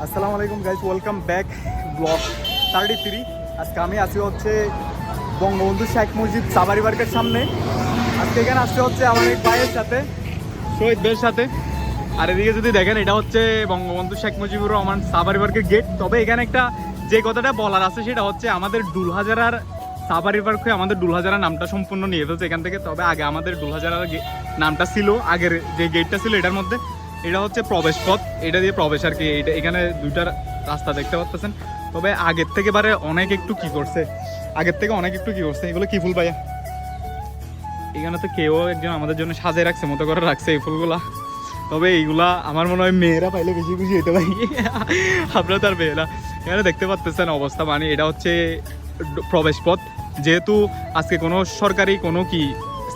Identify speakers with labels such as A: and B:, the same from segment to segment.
A: আসসালামু আলাইকুম guys, welcome back blog 33। আজকে আমি আছি হচ্ছে বঙ্গবন্ধু শেখ মুজিব সাফারি পার্কের সামনে। আজকে এখানে আসতে হচ্ছে আমার এক ভাইয়ের সাথে, শহীদ ভাইয়ের সাথে। আর এদিকে যদি দেখেন, এটা হচ্ছে বঙ্গবন্ধু শেখ মুজিবুর রহমান সাফারি পার্কের গেট। তবে এখানে একটা যে কথাটা বলার আছে সেটা হচ্ছে আমাদের ডুলহাজারার সাফারি পার্ক হয়ে আমাদের ডুলহাজারা নামটা সম্পূর্ণ নিয়ে ফেলছে এখান থেকে। তবে আগে আমাদের ডুলহাজারার নামটা ছিল, আগের যে গেটটা ছিল এটার মধ্যে। এটা হচ্ছে প্রবেশ পথ, এটা দিয়ে প্রবেশ আর কি। এটা এখানে দুইটা রাস্তা দেখতে পাচ্ছেন। তবে আগের থেকে অনেক একটু কি করছে, এগুলো কি ফুল ভাইয়া? এখানে তো কেউ একজন আমাদের জন্য সাজিয়ে রাখছে, মতো করে রাখছে এই ফুলগুলা। তবে এইগুলা আমার মনে হয় মেয়েরা পাইলে বেশি খুশি হতে পারি, আপনারা তার মেয়েরা। এখানে দেখতে পাচ্ছেন অবস্থা, মানে এটা হচ্ছে প্রবেশ পথ। যেহেতু আজকে কোনো সরকারি কোনো কি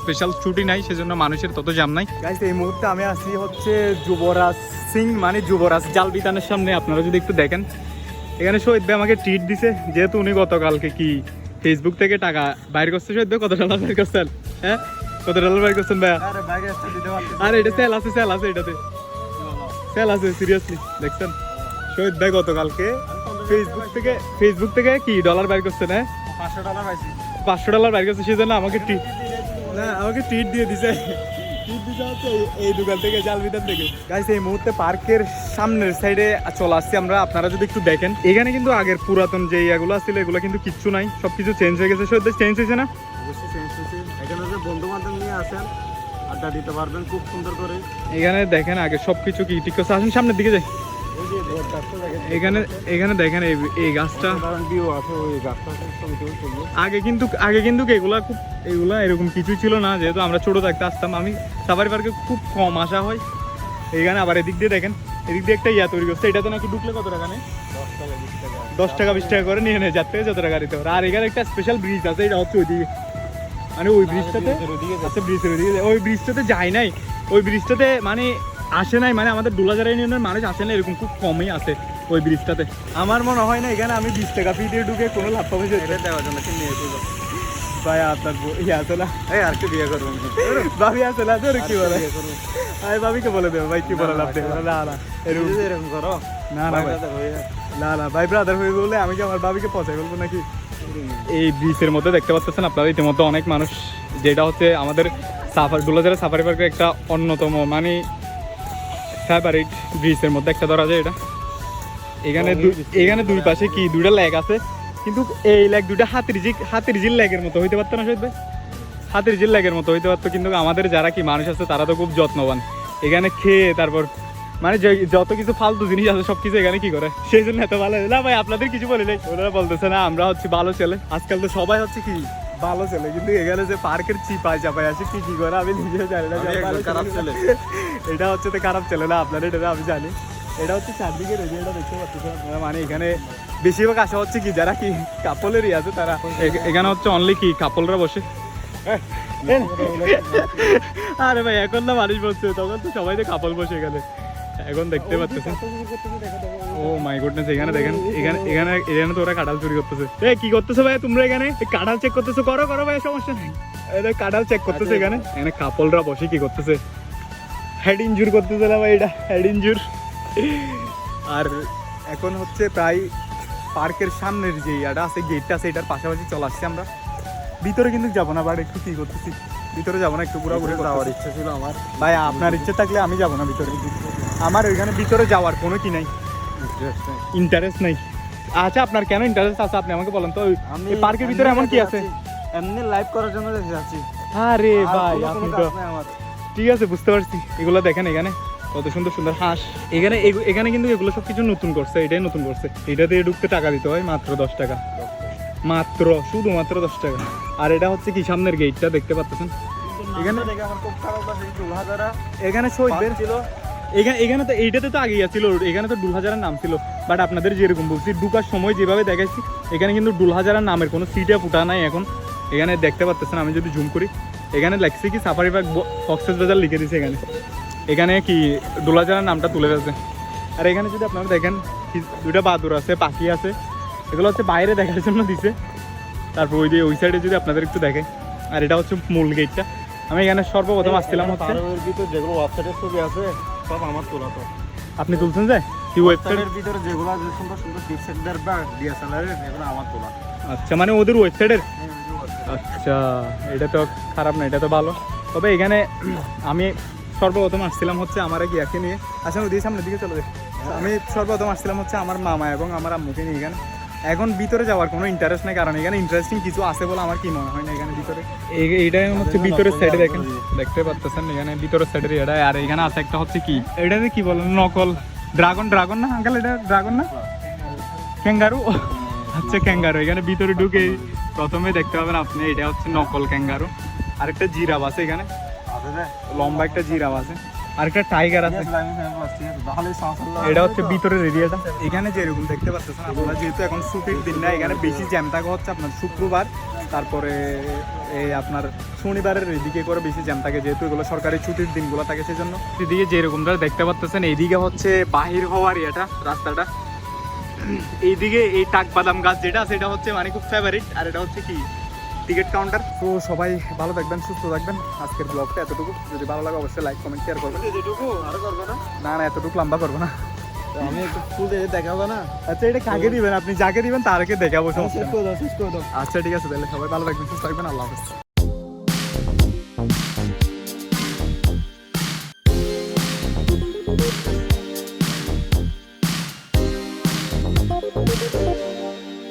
A: স্পেশাল ছুটি নাই, সেজন্য মানুষের তত জাম নাই। গাইস, এই মুহূর্তে আমি আছি হচ্ছে যুবরাজ সিং মানে যুবরাজ জাল বিতানের সামনে। আপনারা যদি একটু দেখেন, এখানে শহীদ ভাই আমাকে ট্রিট দিছে, যেহেতু উনি গতকালকে কি ফেসবুক থেকে টাকা বাইর করছে। শহীদ ভাই কত ডলার বাইর করছেন? হ্যাঁ, কত ডলার বাইর করছেন ভাইয়া? আরে এটা সেল আছে এটাতে সেল আছে, সিরিয়াসলি দেখছেন? শহীদ ভাই গতকালকে ফেসবুক থেকে কি ডলার বাইর করছেন? হ্যাঁ, $500 বাইর করছে। সেজন্য আমাকে ট্রিট দিয়ে দিছে এই দোকান থেকে, জাল বিতান থেকে। গাইস, এই মুহূর্তে পার্কের সামনের সাইডে চলে আসছি আমরা। আপনারা যদি একটু দেখেন, এখানে কিন্তু আগের পুরাতন যে ইয়াগুলো ছিল এগুলো কিন্তু কিচ্ছু নাই, সবকিছু চেঞ্জ হয়ে গেছে। সত্যি চেঞ্জ হয়েছে না?
B: অবশ্যই চেঞ্জ হয়েছে। এখানে যে বন্ধু বান্ধব নিয়ে আসেন, আড্ডা দিতে পারবেন খুব সুন্দর করে।
A: এখানে দেখেন আগে সবকিছু কি ঠিক আছে। আসেন সামনের দিকে যাই। এখানে দেখেন এই গাছটা আগে কিন্তু এগুলা এরকম কিছুই ছিল না। যেহেতু আমরা ছোট থাকতে আসতাম, আমি সাফারি পার্কে খুব কম আসা হয়। এইখানে আবার এদিক দিয়ে দেখেন, এদিক দিয়ে একটা ইয়া তৈরি করছে। এটাতে নাকি ঢুকলে কত টাকা নেই? 10 টাকা 20 টাকা করে নিয়ে নেয়, যার থেকে যত টাকা দিতে পারে। আর এখানে একটা স্পেশাল ব্রিজ আছে, এটা হচ্ছে ওইদিকে, মানে ওই ব্রিজটাতে ওই ব্রিজটাতে যায় নাই, ওই ব্রিজটাতে মানে আসে নাই, মানে আমাদের ডুলাজারা ইউনিয়নের মানুষ আসে না, এরকম খুব কমই আছে ওই ব্রিজটাতে। আমার মনে হয় না এখানে আমি 20 টাকা ফি দিয়ে ঢুকে কোনো লাভ পাবো।
B: এটা দেওয়ার জন্য কি নিয়ে এসেছিল
A: ভাই? আপনার ইয়ে আছে না?
B: এই আর কি বিয়ে করবেন?
A: ভাবি আছে না? তোর কি বলে? আমি ভাবিকে বলে দেবো ভাই, কি বলে লাভ দেবে? না
B: এরকম করো
A: না ভাই, ব্রাদার হয়ে বলে আমি কি আমার ভাবিকে পচাই বলবো নাকি? এই ব্রিজের মধ্যে দেখতে পাচ্ছেন আপনারা ইতিমধ্যে অনেক মানুষ, যেটা হচ্ছে আমাদের ডুলাজারা সাফারি পার্কের একটা অন্যতম মানে ফেভারিট ব্রিজের মধ্যে একটা ধরা যায় এটা। এখানে দুই পাশে কি দুইটা লেক আছে, কিন্তু এই লেক দুইটা হাতির ঝিল লেকের মতো হইতে পারতো না শহীদ ভাই? হাতির ঝিল লেকের মতো হইতে পারতো, কিন্তু আমাদের যারা কি মানুষ আছে তারা তো খুব যত্নবান। এখানে খেয়ে তারপর মানে যত কিছু ফালতু জিনিস আছে সবকিছু এখানে কি করে, সেই জন্য এত ভালো না ভাই। আপনাদের কিছু বলি নাই, ওরা বলতেছে না আমরা হচ্ছে ভালো ছেলে। আজকাল তো সবাই হচ্ছে কি ভালো ছেলে, কিন্তু এখানে যে পার্কের চিপায় চাপায় আছে কি করে আমি নিজে জানি না।
B: খারাপ ছেলে,
A: এটা হচ্ছে তো খারাপ ছেলে না, আপনারা এটা আমি জানি। এটা হচ্ছে চারদিকের এরিয়াটা দেখতে পাচ্ছেন, মানে এখানে বেশিরভাগ আসা হচ্ছে কি যারা কি কাপলেরই আছে তারা। এখানে হচ্ছে অনলি কি কাপলরা বসে। আরে ভাই, এখন না মানুষ বলছে, তখন তো সবাই তো কাপল বসে এখানে। এখন দেখতে পাচ্ছেন, ও মাই গুডনেস, এখানে দেখেন, এখানে তো ওরা কাঁঠাল চুরি করতেছে। কি করতেছো ভাই তোমরা? এখানে কাঁঠাল চেক করতেছো? করো ভাই, সমস্যা নেই। কাঁঠাল চেক করতেছে এখানে কাপলরা বসে কি করতেছে, হেড ইনজুর করতেছে না ভাই, এটা হেড ইনজুর। আর এখন হচ্ছে প্রায় পার্কের সামনের যে ইয়াটা আছে, গেটটা আছে, এটার পাশাপাশি চলে আসছি আমরা। ভিতরে কিন্তু যাবো না, বাট একটু কি করতেছি, ভিতরে যাবো না, একটু ঘোরাঘুরি যাওয়ার ইচ্ছা ছিল আমার। ভাই আপনার ইচ্ছে থাকলে আমি যাবো না ভিতরে, আমার ওইখানে ভিতরে যাওয়ার কোনো কি নাই, ইন্টারেস্ট নাই। আচ্ছা, আপনার কেন ইন্টারেস্ট আছে আপনি আমাকে বলেন তো? এই পার্কের ভিতরে এমন কি আছে?
B: এমনি লাইভ করার জন্য যাচ্ছি।
A: আরে ভাই, আপনি তো ঠিক আছে, বুঝতে পারছি। এগুলো দেখেন এখানে কত সুন্দর সুন্দর হাঁস। এখানে কিন্তু এগুলো সবকিছু নতুন করছে, এটাই নতুন করছে। এটা দিয়ে ঢুকতে টাকা দিতে হয় মাত্র 10 টাকা, শুধুমাত্র 10 টাকা। আর এটা হচ্ছে কি সামনের গেটটা দেখতে পাচ্ছেন। এখানে শহীদদের ছিল, এখানে তো এইটাতে তো আগেই ছিল, এখানে তো ডুলহাজারার নাম ছিল। বাট আপনাদের যেরকম বলছি ঢুকার সময় যেভাবে দেখাচ্ছি, এখানে কিন্তু ডুলহাজারার নামের কোনো সিটে ফুটা নাই এখন। এখানে দেখতে পাচ্ছেন, আমি যদি জুম করি, এখানে লেখছি কি সাফারি পার্ক কক্সবাজার লিখে দিয়েছে এখানে কি ডুলহাজারার নামটা তুলে গেছে। আর এখানে যদি আপনারা দেখেন, দুইটা বাদুর আছে, পাখি আছে, এগুলো হচ্ছে বাইরে দেখার জন্য দিছে। তারপর ওই সাইডে যদি আপনাদের একটু দেখে, আর এটা হচ্ছে মূল গেটটা। আমি এখানে সর্বপ্রথম আসছিলাম হচ্ছে,
B: যেগুলো ওয়েবসাইটের ছবি আছে সব আমার তোলা। তো
A: আপনি তুলছেন যে? কি ওয়েবসাইট?
B: ওয়েবসাইটের ভিতরে যেগুলো যে সুন্দর সুন্দর পিক্সেলদের বা ডিএসএলআর এগুলো আমার তোলা।
A: আচ্ছা মানে ওদের ওয়েবসাইটের? আচ্ছা এটা তো খারাপ না, এটা তো ভালো। তবে এখানে আমি সর্বপ্রথম আসছিলাম হচ্ছে আমার এক ইয়াকে নিয়ে। আচ্ছা ওদিকে সামনের দিকে চলে যাই। আমি সর্বপ্রথম আসছিলাম হচ্ছে আমার মামা এবং আমার আম্মুকে নিয়ে। এখানে এখন ভিতরে যাওয়ার কোনো ইন্টারেস্ট নেই, কারণ এখানে ইন্টারেস্টিং কিছু আছে বলে আমার কি মনে হয় না এখানে ভিতরে। এইটা হচ্ছে ভিতরের সাইডে দেখেন, দেখতে পাচ্ছেন এখানে ভিতরের সাইডের এটা। আর এখানে আছে একটা হচ্ছে কি এটাতে কি বলেন নকল ড্রাগন না আঙ্কেল? এটা ড্রাগন না ক্যাঙ্গারু? আচ্ছা ক্যাঙ্গারু। এখানে ভিতরে ঢুকে প্রথমে দেখতে পাবেন আপনি এটা হচ্ছে নকল ক্যাঙ্গারু। আরেকটা জিরাফ আছে এখানে, লম্বা একটা জিরাফ আছে। আরেকটা টাইগার আছে। এটা হচ্ছে ভিতরের এরিয়াটা। এখানে যেরকম দেখতে পাচ্ছেন আপনারা, যেহেতু এখন ছুটির দিন না, এখানে বেশি জ্যাম থাকে হচ্ছে আপনার শুক্রবার, তারপরে এই আপনার শনিবারের এদিকে করে বেশি জ্যাম থাকে, যেহেতু এগুলো সরকারি ছুটির দিনগুলো থাকে সেজন্য। এদিকে যেরকমটা দেখতে পাচ্ছেন এইদিকে হচ্ছে বাহির হওয়ার এটা রাস্তাটা। এইদিকে এই টাকবাদাম গাছ যেটা আছে এটা হচ্ছে মানে খুব ফেভারিট। আর এটা হচ্ছে কি টিকিট কাউন্টার। তো সবাই ভালো থাকবেন, সুস্থ থাকবেন। আজকের ব্লগটা এতটুকু। যদি ভালো লাগে অবশ্যই লাইক কমেন্ট শেয়ার করবেন।
B: আরো করবো না?
A: না না এতটুকু লম্বা করবো না।
B: আমি একটু ফুল দিয়ে দেখাবো না?
A: আচ্ছা এটা কাকে দিবেন? আপনি যাকে দিবেন তারকে দেখাবো।
B: শেষ করে দাও, শেষ করে দাও।
A: আচ্ছা ঠিক আছে, তাহলে সবাই ভালো থাকবেন, সুস্থ থাকবেন। আল্লাহ হাফেজ।